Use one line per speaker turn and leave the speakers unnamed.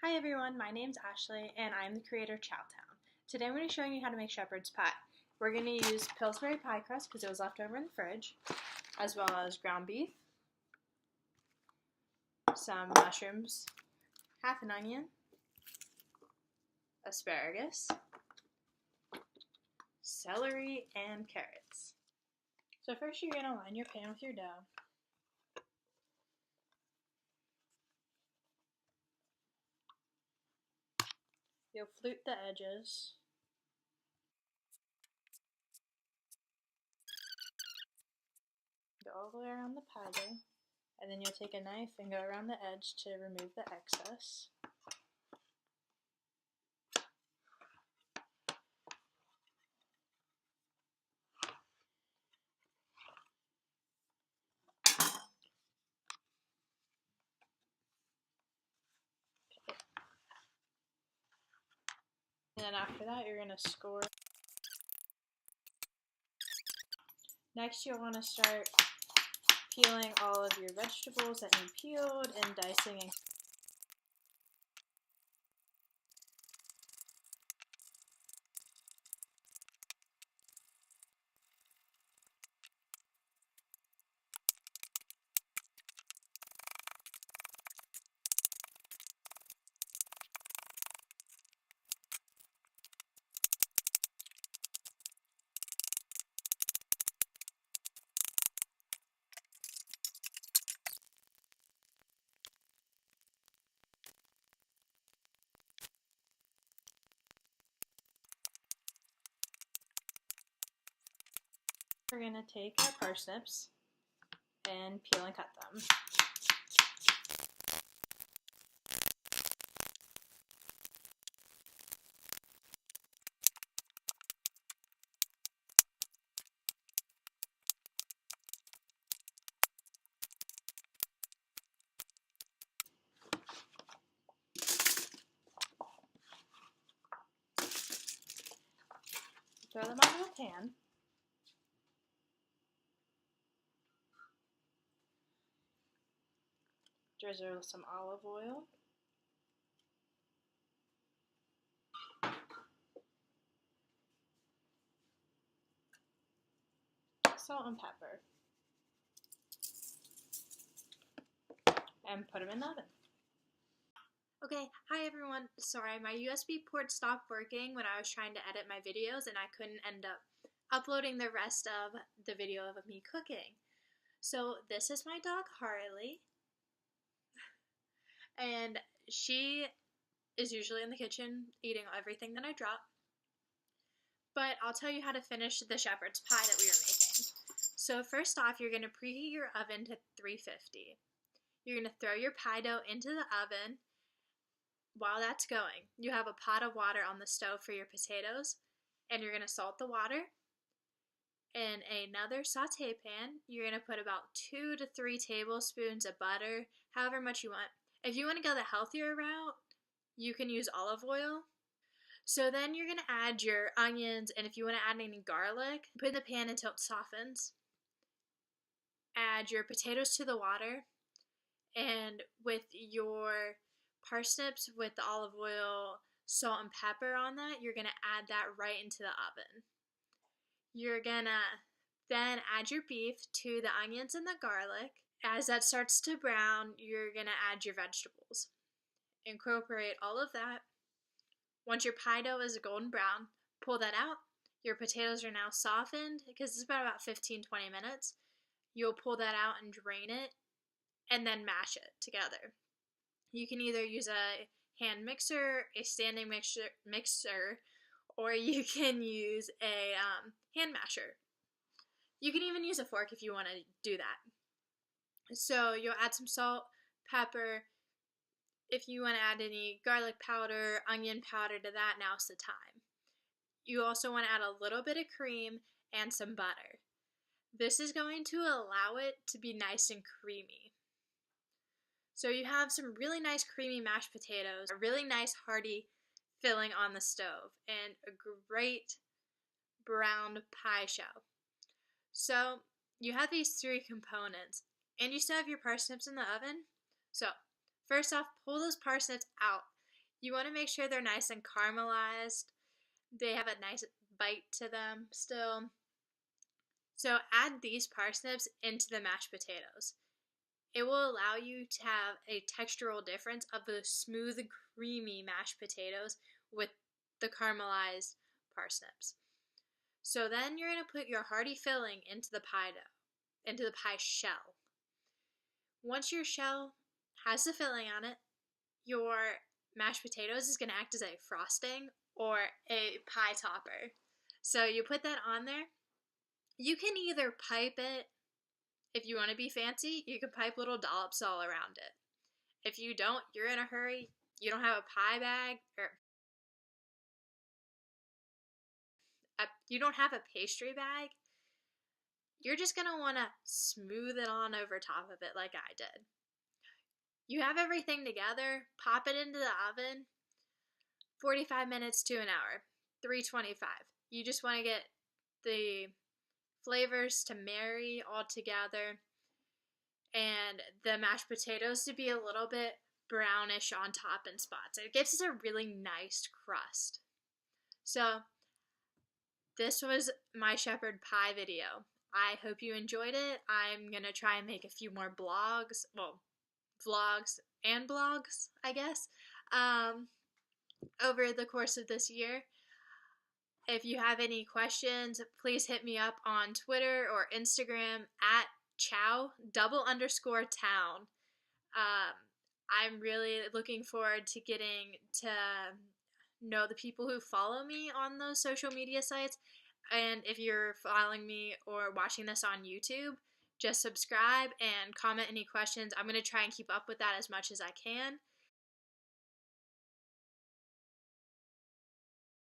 Hi everyone, my name's Ashley and I'm the creator of Chow Town. Today I'm going to be showing you how to make shepherd's pie. We're going to use Pillsbury pie crust because it was left over in the fridge, as well as ground beef, some mushrooms, half an onion, asparagus, celery, and carrots. So first you're going to line your pan with your dough. You'll flute the edges. Go all the way around the pie dough, and then you'll take a knife and go around the edge to remove the excess. And then after that, you're going to score. Next, you'll want to start peeling all of your vegetables that you peeled and dicing and we're going to take our parsnips and peel and cut them. Throw them onto a pan. Drizzle some olive oil. Salt and pepper. And put them in the oven. Okay, hi everyone. Sorry, my USB port stopped working when I was trying to edit my videos and I couldn't end up uploading the rest of the video of me cooking. So this is my dog Harley. And she is usually in the kitchen eating everything that I drop. But I'll tell you how to finish the shepherd's pie that we were making. So first off, you're going to preheat your oven to 350. You're going to throw your pie dough into the oven. While that's going, you have a pot of water on the stove for your potatoes, and you're going to salt the water. In another saute pan, you're going to put about 2 to 3 tablespoons of butter, however much you want. If you want to go the healthier route, you can use olive oil. So then you're going to add your onions, and if you want to add any garlic, put in the pan until it softens. Add your potatoes to the water, and with your parsnips with the olive oil, salt, and pepper on that, you're going to add that right into the oven. You're going to then add your beef to the onions and the garlic. As that starts to brown, you're going to add your vegetables. Incorporate all of that. Once your pie dough is golden brown, pull that out. Your potatoes are now softened because it's about 15-20 minutes. You'll pull that out and drain it and then mash it together. You can either use a hand mixer, a standing mixer, or you can use a hand masher. You can even use a fork if you want to do that. So you'll add some salt, pepper. If you want to add any garlic powder, onion powder to that, now's the time. You also want to add a little bit of cream and some butter. This is going to allow it to be nice and creamy. So you have some really nice creamy mashed potatoes, a really nice hearty filling on the stove, and a great brown pie shell. So you have these 3 components, and you still have your parsnips in the oven. So first off, pull those parsnips out You want to make sure they're nice and caramelized. They have a nice bite to them still. So add these parsnips into the mashed potatoes. It will allow you to have a textural difference of the smooth, creamy mashed potatoes with the caramelized parsnips. So then you're going to put your hearty filling into the pie dough, into the pie shell. Once your shell has the filling on it, your mashed potatoes is going to act as a frosting or a pie topper. So you put that on there. You can either pipe it. If you want to be fancy, you can pipe little dollops all around it. If you don't, you're in a hurry, you don't have a pie bag, or you don't have a pastry bag, you're just going to want to smooth it on over top of it like I did. You have everything together, pop it into the oven, 45 minutes to an hour, 325. You just want to get the flavors to marry all together and the mashed potatoes to be a little bit brownish on top in spots. It gives us a really nice crust. So this was my shepherd pie video. I hope you enjoyed it. I'm going to try and make a few more vlogs, I guess, over the course of this year. If you have any questions, please hit me up on Twitter or Instagram at Chow _Town. I'm really looking forward to getting to know the people who follow me on those social media sites. And if you're following me or watching this on YouTube, just subscribe and comment any questions. I'm going to try and keep up with that as much as I can.